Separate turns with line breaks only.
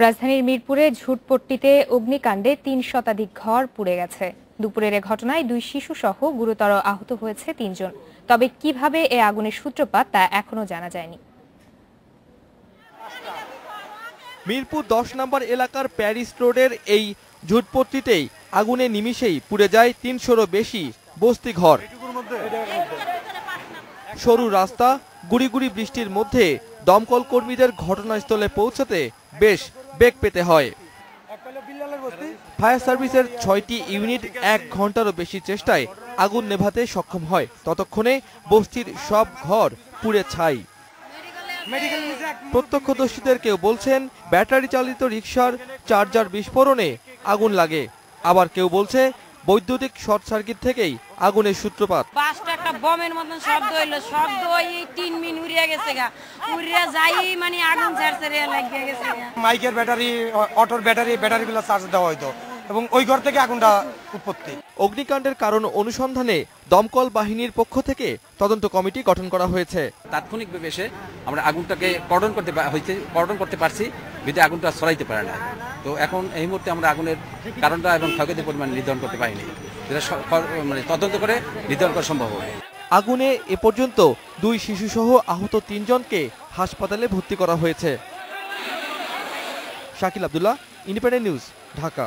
রাজধানীর মিরপুরে ঝুটপট্টিতে অগ্নিকাণ্ডে ৩ শতাধিক ঘর পুড়ে গেছে। দুপুরের এ ঘটনায় 2 শিশুসহ গুরুতর আহত হয়েছে ৩ জন। তবে কিভাবে এ আগুনের সূত্রপাত তা এখনো জানা যায়নি।
মিরপুর 10 নম্বর এলাকার প্যারিস রোডের এই ঝুটপট্টিতেই আগুনে নিমিষেই পুড়ে যায় ৩০০রও বেশি বস্তি ঘর। সরু রাস্তা, গুড়ি গুড়ি বৃষ্টির মধ্যে দমকল কর্মীদের ঘটনাস্থলে পৌঁছাতে বেশ বেগ পেতে হয়। ফায়ার সার্ভিসের 6টি ইউনিট 1 ঘন্টারও বেশি চেষ্টায় আগুন নেভাতে সক্ষম হয়। ততক্ষণে বস্তির সব ঘর পুড়ে ছাই। প্রত্যক্ষদর্শীদের কেউ বলছেন ব্যাটারি চালিত রিকশার চার্জার বিস্ফোরণে আগুন লাগে, আবার কেউ বলছে বৈদ্যুতিক শর্ট সার্কিট থেকেই আগুনের সূত্রপাত।
বাসটা একটা বমের মতন শব্দ হইলো, শব্দ ওই 3 মিনিট উড়িয়ে গেছে গা, উড়িয়ে যাই মানে আগুন ঝাড়ছে লাগিয়ে গেছে।
মাইকের ব্যাটারি, অটোর ব্যাটারিগুলো চার্জ দেওয়া হয়তো এবং ওই ঘর থেকে আগুনটা উৎপত্তি।
অগ্নিকাণ্ডের কারণ অনুসন্ধানে দমকল বাহিনীর পক্ষ থেকে তদন্ত কমিটি গঠন করা হয়েছে।
তাৎক্ষণিকভাবে এসে আমরা আগুনটাকে কর্ডন করতে পারছি, বিধে আগুনটা ছড়াইতে পারে না। তো এখন এই মুহূর্তে আমরা আগুনের কারণটা এবং ক্ষয়ক্ষতির পরিমাণ নির্ধারণ করতে পারিনি, যেটা তদন্ত করে নির্ধারণ করা সম্ভব হবে।
আগুনে এ পর্যন্ত 2 শিশুসহ আহত 3 জনকে হাসপাতালে ভর্তি করা হয়েছে। Shakil Abdullah, independent news, Dhaka.